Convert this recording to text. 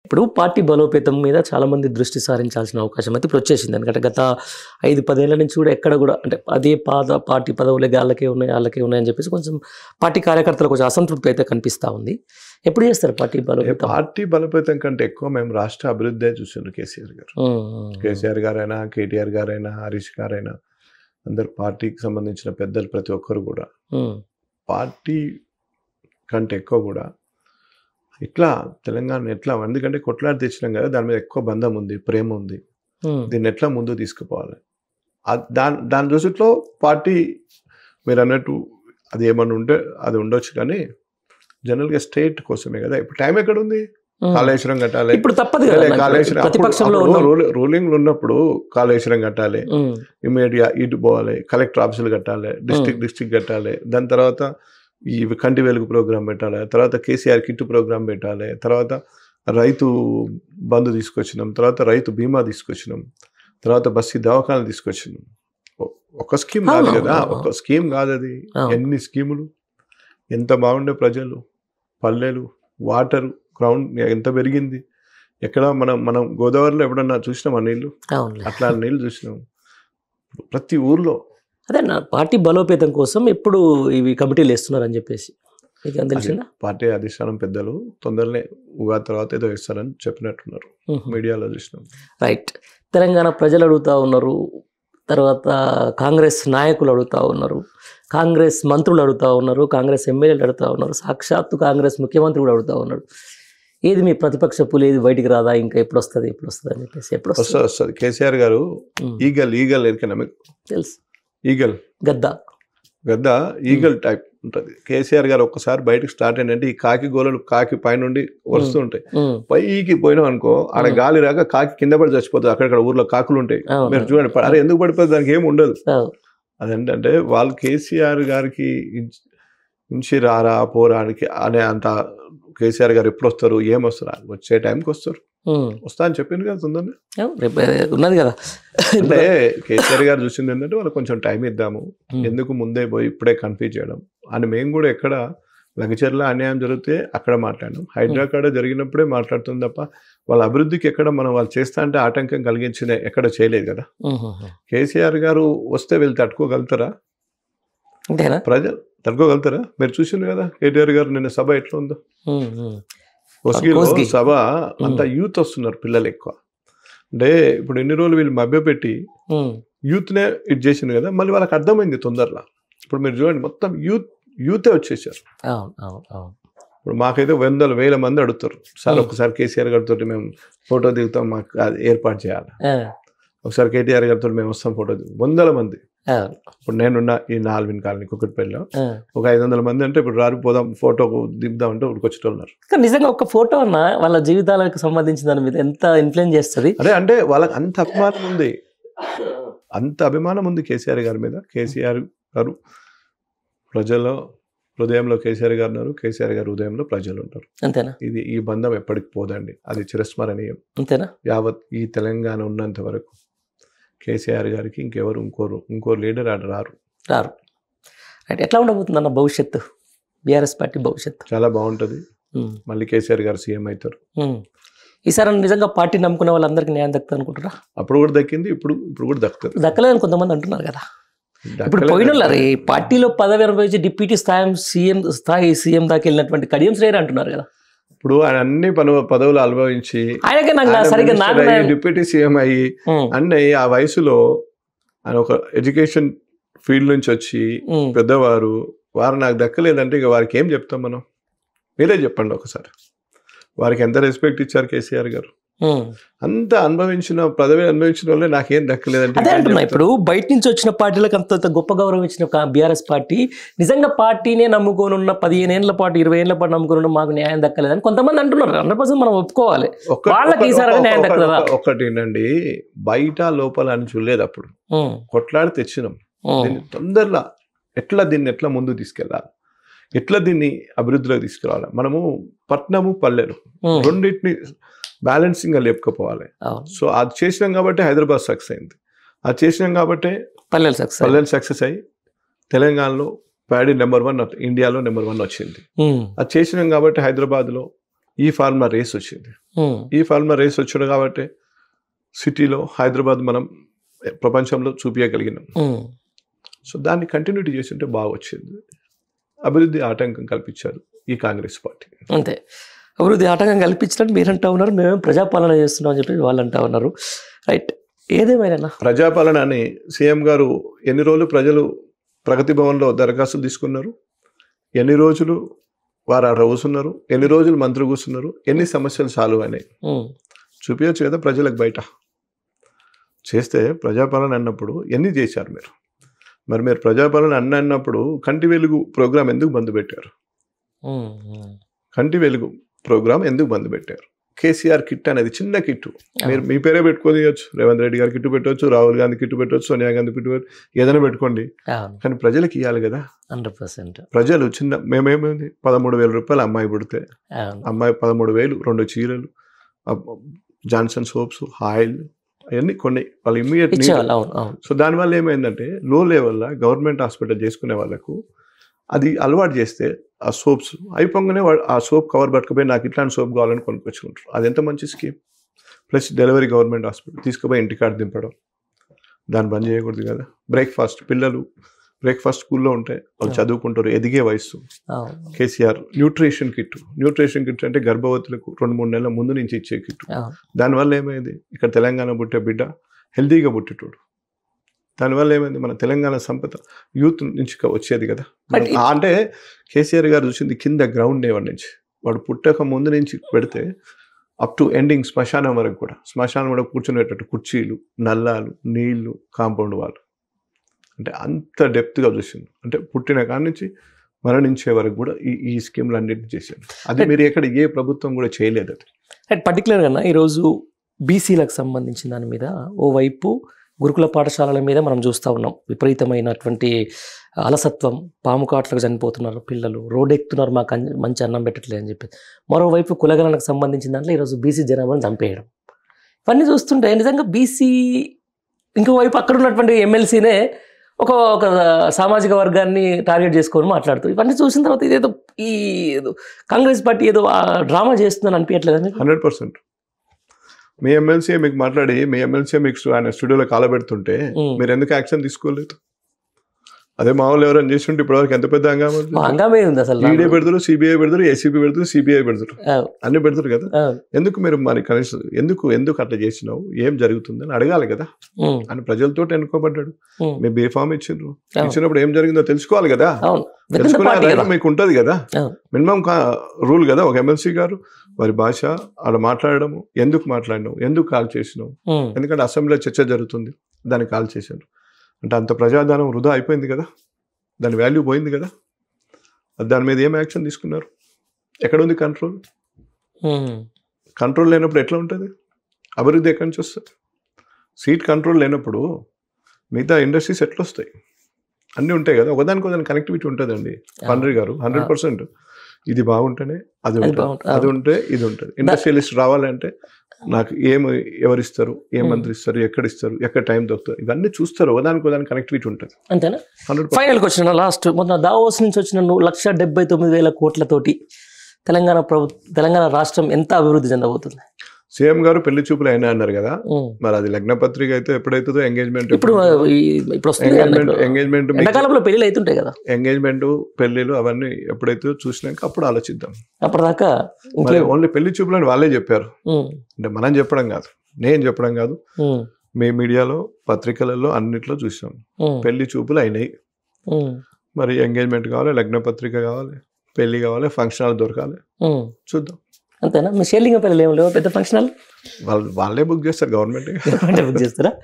ఇప్పుడు పార్టీ బలోపేతం మీద చాలామంది దృష్టి సారించాల్సిన అవకాశం అయితే ఇప్పుడు వచ్చేసింది. ఎందుకంటే గత 5-10 ఏళ్ల నుంచి కూడా ఎక్కడ కూడా అంటే అదే పార్టీ పదవులే వాళ్ళకే ఉన్నాయని చెప్పేసి కొంచెం పార్టీ కార్యకర్తలకు కొంచెం అసంతృప్తి అయితే కనిపిస్తూ ఉంది. ఎప్పుడు చేస్తారు పార్టీ బలోపేతం? పార్టీ బలోపేతం కంటే ఎక్కువ మేము రాష్ట్ర అభివృద్ధి చూస్తున్నారు కేసీఆర్ గారు. కేసీఆర్ గారైనా, కేటీఆర్ గారైనా, హరీష్ గారైనా అందరు పార్టీకి సంబంధించిన పెద్దలు ప్రతి ఒక్కరు కూడా పార్టీ కంటే ఎక్కువ కూడా ఇట్లా తెలంగాణ ఎట్లా, ఎందుకంటే కొట్లాడి తెచ్చినాం కదా, దాని మీద ఎక్కువ బంధం ఉంది, ప్రేమ ఉంది, దీన్ని ఎట్లా ముందు తీసుకుపోవాలి దాని దృష్టిలో పార్టీ మీరు అన్నట్టు అది ఏమన్నా ఉంటే అది ఉండొచ్చు. కానీ జనరల్గా స్టేట్ కోసమే కదా. ఇప్పుడు టైం ఎక్కడ ఉంది? కాళేశ్వరం కట్టాలి, ఇప్పుడు తప్పదు కదా, కాళేశ్వరం రూలింగ్ ఉన్నప్పుడు కాళేశ్వరం కట్టాలి, ఇమీడియట్ గా ఇటు పోవాలి, కలెక్టర్ ఆఫీసులు కట్టాలి, డిస్ట్రిక్ట్ కట్టాలి, దాని తర్వాత ఈ కంటి వెలుగు ప్రోగ్రాం పెట్టాలి, తర్వాత కేసీఆర్ కిట్ ప్రోగ్రాం పెట్టాలి, తర్వాత రైతు బంధు తీసుకొచ్చినాం, తర్వాత రైతు బీమా తీసుకొచ్చినాం, తర్వాత బస్సు దవాఖానాలు తీసుకొచ్చినాం. ఒక స్కీమ్ కాదు కదా, ఒక స్కీమ్ కాదు అది, ఎన్ని స్కీములు, ఎంత బాగుండే ప్రజలు, పల్లెలు, వాటర్ గ్రౌండ్ ఎంత పెరిగింది. ఎక్కడ మనం గోదావరిలో ఎప్పుడన్నా చూసినాం ఆ నీళ్లు, అట్లా నీళ్ళు చూసినాం ప్రతి ఊర్లో. అదే నా పార్టీ బలోపేతం కోసం ఎప్పుడు ఇవి కమిటీలు వేస్తున్నారని చెప్పేసి మీకు తెలిసిందా? పార్టీ అధిష్టానం పెద్దలు తొందరనే ఉగాది తర్వాత ఏదో వేస్తారని చెప్పినట్టున్నారు, మీడియాలో చూసినాం. రైట్. తెలంగాణ ప్రజలు అడుగుతూ ఉన్నారు, తర్వాత కాంగ్రెస్ నాయకులు అడుగుతూ ఉన్నారు, కాంగ్రెస్ మంత్రులు అడుగుతూ ఉన్నారు, కాంగ్రెస్ ఎమ్మెల్యేలు అడుగుతూ ఉన్నారు, సాక్షాత్తు కాంగ్రెస్ ముఖ్యమంత్రి కూడా అడుగుతూ ఉన్నాడు. ఏది మీ ప్రతిపక్ష పులి, ఏది బయటికి రాదా, ఇంకా ఎప్పుడు వస్తుంది అని చెప్పేసి. ఎప్పుడు వస్తుంది? కేసీఆర్ గారు ఈగల్ ఎరికైనా మీకు తెలుసు? ఈగల్ గద్ద ఈగల్ టైప్ ఉంటుంది. కేసీఆర్ గారు ఒక్కసారి బయటకు స్టార్ట్ అయిందంటే ఈ కాకి గోళలు కాకి పై నుండి వస్తూ ఉంటాయి, పైకి పోయినాం అనుకో ఆడ గాలి రాక కాకి కింద పడి చచ్చిపోతుంది. అక్కడక్కడ ఊర్లో కాకులు ఉంటాయి, మీరు చూడండి. అరే ఎందుకు పడిపోతుంది, దానికి ఏమి ఉండదు. అదేంటంటే వాళ్ళు కేసీఆర్ గారికి నుంచి రారా పోరానికి అనే అంత కేసీఆర్ గారు ఎప్పుడు వస్తారు, ఏమొస్తారు, వచ్చే టైంకి వస్తారు. వస్తా అని చెప్పింది కదా, తొందరనే ఉన్నది కదా. అంటే కేసీఆర్ గారు చూసింది ఏంటంటే వాళ్ళు కొంచెం టైం ఇద్దాము, ఎందుకు ముందే పోయి ఇప్పుడే కన్ఫ్యూజ్ చేయడం అని. మేము కూడా ఎక్కడ లగచర్ల అన్యాయం జరిగితే అక్కడ మాట్లాడాం, హైదరాబాద్ జరిగినప్పుడే మాట్లాడుతుంది తప్ప వాళ్ళ అభివృద్ధికి ఎక్కడ మనం వాళ్ళు చేస్తా అంటే ఆటంకం కలిగించిన ఎక్కడ చేయలేదు కదా. కేసీఆర్ గారు వస్తే వీళ్ళు తట్టుకోగలుగుతారా? ప్రజలు తట్టుకోగలుగుతారా? మీరు చూసింది కదా కేటీఆర్ గారు నిన్న సభ ఎట్లా ఉందో, కొస్గిలో సభ అంతా యూత్ వస్తున్నారు, పిల్లలు ఎక్కువ. అంటే ఇప్పుడు ఎన్ని రోజులు వీళ్ళు మభ్యపెట్టి యూత్నే ఇది చేసింది కదా, మళ్ళీ వాళ్ళకి అర్థమైంది తొందరలో. ఇప్పుడు మీరు చూడండి మొత్తం యూతే వచ్చేసారు. ఇప్పుడు మాకైతే 100,000 మంది అడుగుతారు, సార్ ఒకసారి కేసీఆర్ గారితో మేము ఫోటో దిగుతాం, మాకు అది ఏర్పాటు చేయాలి, ఒకసారి కేటీఆర్ గారితో మేము వస్తాం ఫోటో దిగు. 100 మంది. ఇప్పుడు నేనున్న ఈ నాల్విన్ కాలనీ కుక్కట్పల్లిలో ఒక 500 మంది అంటే ఇప్పుడు రారిపోదాం ఫోటోకు దిగుదాం అంటే ఉడికొచ్చేటోళ్ళున్నారు. నిజంగా ఒక ఫోటో అన్న వాళ్ళ జీవితాలకు సంబంధించిన దాని మీద ఎంత ఇన్ఫ్లుయెన్స్ చేస్తుంది. అదే అంటే వాళ్ళకి అంత అభిమానం ఉంది, అంత అభిమానం ఉంది కేసీఆర్ గారి మీద. కేసీఆర్ గారు ప్రజల హృదయంలో కేసీఆర్ గారు ఉన్నారు, కేసీఆర్ గారి హృదయంలో ప్రజలు ఉంటారు. అంతేనా? ఇది ఈ బంధం ఎప్పటికి పోదండి, అది చిరస్మరణీయం. అంతేనా? యావత్ ఈ తెలంగాణ ఉన్నంత వరకు కేసీఆర్ గారికి ఇంకెవరు ఇంకో లీడర్ రారు. అంటే ఎట్లా ఉండబోతుంది అన్న భవిష్యత్తు, బీఆర్ఎస్ పార్టీ భవిష్యత్తు? చాలా బాగుంటుంది. మళ్ళీ కేసీఆర్ గారు సీఎం అవుతారు ఈసారి. నిజంగా పార్టీ నమ్ముకునే వాళ్ళందరికీ న్యాయం దక్కుతుంది అనుకుంటారా? అప్పుడు కూడా దక్కింది, ఇప్పుడు కూడా దక్కుతుంది. దక్కలేదని కొంతమంది అంటున్నారు కదా. ఇప్పుడు పోయిన పార్టీలో పదవి అనుభవించి డిప్యూటీ సీఎం దాకా వెళ్ళినటువంటి కడియం శ్రేయర్ అంటున్నారు కదా. ఇప్పుడు ఆయన అన్ని పదవులు అనుభవించి డిప్యూటీ సీఎం అయ్యి అన్నీ ఆ వయసులో ఆయన ఒక ఎడ్యుకేషన్ ఫీల్డ్ నుంచి వచ్చి పెద్దవారు వారు నాకు దక్కలేదంటే ఇక వారికి ఏం చెప్తాం మనం? మీరే చెప్పండి ఒకసారి. వారికి ఎంత రెస్పెక్ట్ ఇచ్చారు కేసీఆర్ గారు, అంత పదవి అనుభవించిన వాళ్ళే నాకేం దక్కలేదంటే. అదే అంటున్నా, ఇప్పుడు బయట నుంచి వచ్చిన పార్టీలకు అంత గొప్ప గౌరవం ఇచ్చిన బీఆర్ఎస్ పార్టీ నిజంగా పార్టీనే నమ్ముకోనున్న 15 ఏళ్ల పాటు 20 ఏళ్ల పాటు నమ్ముకోనున్న మాకు న్యాయం దక్కలేదని కొంతమంది అంటున్నారు. 100% మనం ఒప్పుకోవాలి. వాళ్ళకి ఈసారి న్యాయం దక్కలేదా? ఒకటి ఏంటండి, బయట లోపల అని చూడలేదు. అప్పుడు కొట్లాడి తెచ్చినాం, తొందరలో దీన్ని ఎట్లా ముందు తీసుకెళ్ళాలి, ఎట్లా దీన్ని అభివృద్ధిలోకి తీసుకురావాలి. మనము పట్నము పల్లెలు రెండింటిని బ్యాలెన్సింగ్ గా లేపుకపోవాలి. సో అది చేసినాం కాబట్టి హైదరాబాద్ సక్సెస్ అయింది, అది చేసినాం కాబట్టి పల్లెలు సక్సెస్ అయ్యి తెలంగాణలో ప్యాడీ నెంబర్ 1 ఇండియాలో నెంబర్ 1 వచ్చింది. అది చేసినాం కాబట్టి హైదరాబాద్ లో ఈ ఫార్మా రేస్ వచ్చింది. ఉమ్, ఈ ఫార్మా రేస్ వచ్చాడు కాబట్టి సిటీలో హైదరాబాద్ మనం ప్రపంచంలో చూపించగలిగినాం. ఉమ్, సో దాన్ని కంటిన్యూటీ చేస్తుంటే బాగా వచ్చింది. అభివృద్ధి ఆటంకం కల్పించారు ఈ కాంగ్రెస్ పార్టీ. అంతే. అభివృద్ధి ఆటంకం కల్పించినట్టు మీరు అంటా ఉన్నారు, మేము ప్రజాపాలన చేస్తున్నాం అని చెప్పి వాళ్ళు అంటా ఉన్నారు. రైట్, ఏదేమైనా ప్రజాపాలన అని సీఎం గారు ఎన్ని రోజులు ప్రజలు ప్రగతి భవన్లో దరఖాస్తులు తీసుకున్నారు, ఎన్ని రోజులు వారు ఆ కూర్చున్నారు, ఎన్ని రోజులు మంత్రులు కూర్చున్నారు, ఎన్ని సమస్యలు సాల్వ్ అయినాయి చూపించచ్చు కదా ప్రజలకు. బయట చేస్తే ప్రజాపాలన అన్నప్పుడు ఎన్ని చేశారు మీరు? మరి మీరు ప్రజాపాలన అన్నప్పుడు కంటి వెలుగు ప్రోగ్రాం ఎందుకు బంద్ పెట్టారు? కంటి వెలుగు ప్రోగ్రాం ఎందుకు బంద్ పెట్టారు? కేసీఆర్ కిట్ అనేది చిన్న కిట్టు, మీరు మీ పేరే పెట్టుకోవచ్చు. రేవంత్ రెడ్డి గారు కిట్టు పెట్టవచ్చు, రాహుల్ గాంధీ కిట్టు పెట్టవచ్చు, సోనియా గాంధీ కిట్టు పెట్టవచ్చు, ఏదైనా పెట్టుకోండి. కానీ ప్రజలకు ఇవ్వాలి కదా. 100%. ప్రజలు చిన్న మేమేమైంది 13,000 రూపాయలు అమ్మాయి పుడితే, అమ్మాయి 13,000 2 చీరలు, జాన్సన్ సోప్స్, ఆయిల్ అవన్నీ కొన్ని వాళ్ళు ఇమ్మీడియట్. సో దానివల్ల ఏమైందంటే లో లెవెల్లో గవర్నమెంట్ హాస్పిటల్ చేసుకునే వాళ్ళకు అది అలవాటు చేస్తే ఆ సోప్స్ అయిపోగానే ఆ సోప్ కవర్ పట్టుకుపోయి నాకు ఇట్లాంటి సోప్ కావాలని కొనుక్కొచ్చుకుంటారు. అది ఎంత మంచి scheme. Plus delivery government hospital తీసుకుపోయి ఇంటికాడ దింపడం, దాన్ని బంద్ చేయకూడదు కదా. బ్రేక్ఫాస్ట్, పిల్లలు బ్రేక్ఫాస్ట్ స్కూల్లో ఉంటే వాళ్ళు చదువుకుంటారు, ఎదిగే వయసు. కేసీఆర్ న్యూట్రిషన్ కిట్ అంటే గర్భవతులకు 2-3 నెలల ముందు నుంచి ఇచ్చే కిట్. దానివల్ల ఏమైంది, ఇక్కడ తెలంగాణ పుట్టే బిడ్డ హెల్తీగా పుట్టేటోడు. దానివల్ల ఏమైంది, మన తెలంగాణ సంపద యూత్ నుంచి వచ్చేది కదా. అంటే కేసీఆర్ గారు చూసింది కింద గ్రౌండ్ లెవెల్ నుంచి, వాడు పుట్టక ముందు నుంచి పెడితే అప్ టు ఎండింగ్ శ్మశానం వరకు కూడా. శ్మశానం కూడా కూర్చునేటట్టు కుర్చీలు, నల్లాలు, నీళ్లు, కాంపౌండ్ వాళ్ళు, అంటే అంత డెప్త్గా చూసింది. అంటే పుట్టిన కాడి నుంచి మరణించే వరకు కూడా ఈ స్కీమ్లు అన్నింటినీ చేశాను. అది మీరు ఎక్కడ ఏ ప్రభుత్వం కూడా చేయలేదు. అది పర్టికులర్గా ఈరోజు బీసీలకు సంబంధించిన దాని మీద ఓవైపు గురుకుల పాఠశాలల మీద మనం చూస్తూ ఉన్నాం విపరీతమైనటువంటి అలసత్వం, పాము కాట్లకు చనిపోతున్నారు పిల్లలు, రోడ్డు ఎక్కుతున్నారు, మాకు మంచి అన్నం పెట్టట్లేదు అని చెప్పి. మరోవైపు కులగణనకు సంబంధించిన దాంట్లో ఈరోజు బీసీ జనాభాను చంపేయడం, ఇవన్నీ చూస్తుంటే నిజంగా బీసీ, ఇంకోవైపు అక్కడ ఉన్నటువంటి ఎమ్మెల్సీనే ఒక సామాజిక వర్గాన్ని టార్గెట్ చేసుకొని మాట్లాడుతూ, ఇవన్నీ చూసిన తర్వాత ఇదేదో ఈ కాంగ్రెస్ పార్టీ ఏదో డ్రామా చేస్తుందని అనిపించట్లేదు. 100%. మీ ఎమ్మెల్సీ మీకు మాట్లాడి, మీ ఎమ్మెల్సీ మీకు ఆయన స్టూడియోలో కాలబెడుతుంటే మీరు ఎందుకు యాక్షన్ తీసుకోలేదు? అదే మా వాళ్ళు ఎవరైనా చేస్తుంటే ఇప్పటివరకు ఎంత పెద్ద హంగామే ఉంది అసలు. ఈడీ పెడతారు, సిబిఐ పెడతారు, ఏసీబీ పెడతారు, సిబిఐ పెడతారు, అన్ని పెడతారు కదా. ఎందుకు మీరు మరి కనీసం ఎందుకు అట్లా చేసినావు, ఏం జరుగుతుందని అడగాలి కదా. అని ప్రజలతో ఎన్నుకోబడ్డాడు, మీ బీఫామ్ ఇచ్చినప్పుడు ఏం జరిగిందో తెలుసుకోవాలి కదా. తెలుసుకునే మీకు ఉంటుంది కదా, మినిమం రూల్ కదా. ఒక ఎమ్మెల్సీ గారు వారి భాష ఆడ మాట్లాడడము, ఎందుకు మాట్లాడినావు, ఎందుకు కాల్ చేసినావు, ఎందుకంటే అసెంబ్లీలో చర్చ జరుగుతుంది, దాన్ని కాల్ చేశాను అంటే అంత ప్రజాధనం వృధా అయిపోయింది కదా, దాని వాల్యూ పోయింది కదా. దాని మీద ఏం యాక్షన్ తీసుకున్నారు? ఎక్కడ ఉంది కంట్రోల్? కంట్రోల్ లేనప్పుడు ఎట్లా ఉంటుంది అభివృద్ధి? ఎక్కడి నుంచి వస్తుంది? సీట్ కంట్రోల్ లేనప్పుడు మిగతా ఇండస్ట్రీస్ ఎట్లా వస్తాయి? అన్నీ ఉంటాయి కదా, ఒకదానికి కనెక్టివిటీ ఉంటుందండి. పండ్రి గారు 100% ఇది బాగుంటేనే అది ఉంటుంది, అది ఉంటే ఇది ఉంటుంది. ఇండస్ట్రియలిస్ట్ రావాలంటే నాకు ఎవరిస్తారు, ఏ మంత్రి ఇస్తారు, ఎక్కడ ఇస్తారు, ఎక్కడ టైం దొరుకుతుంది, ఇవన్నీ చూస్తారు. ఒకదానికి కనెక్టివిటీ ఉంటుంది. అంతేనా? ఫైనల్కి వచ్చిన లాస్ట్ మొన్న దావోస్ నుంచి వచ్చిన 1,79,000 కోట్లతోటి తెలంగాణ రాష్ట్రం ఎంత అభివృద్ధి చెందబోతుంది? సీఎం గారు పెళ్లి చూపులు అయినా అన్నారు కదా, మరి అది లగ్న పత్రిక అయితే ఎప్పుడైతుందో, ఎంగేజ్మెంట్ ఎండాకాలంలో పెళ్లిలు అవుతుంటాయి కదా, ఎంగేజ్మెంట్ పెళ్లిలు అవన్నీ ఎప్పుడైతే చూసినాక అప్పుడు ఆలోచిద్దాం. అప్పటిదాకా ఓన్లీ పెళ్లి చూపులు అని వాళ్ళే చెప్పారు. అంటే మనం చెప్పడం కాదు, నేను చెప్పడం కాదు, మీ మీడియాలో పత్రికలలో అన్నిట్లో చూసాం పెళ్లి చూపులు అయినాయి. మరి ఎంగేజ్మెంట్ కావాలి, లగ్న పత్రిక కావాలి, పెళ్లి కావాలి, ఫంక్షన్ హాల్ దొరకాలి, చూద్దాం. అంతేనా? మీ షేర్లింగపల్లిలో ఏం లేవు పెద్ద ఫంక్షన్ హాల్? వాళ్ళే బుక్ చేస్తారు, గవర్నమెంట్ బుక్ చేస్తారా?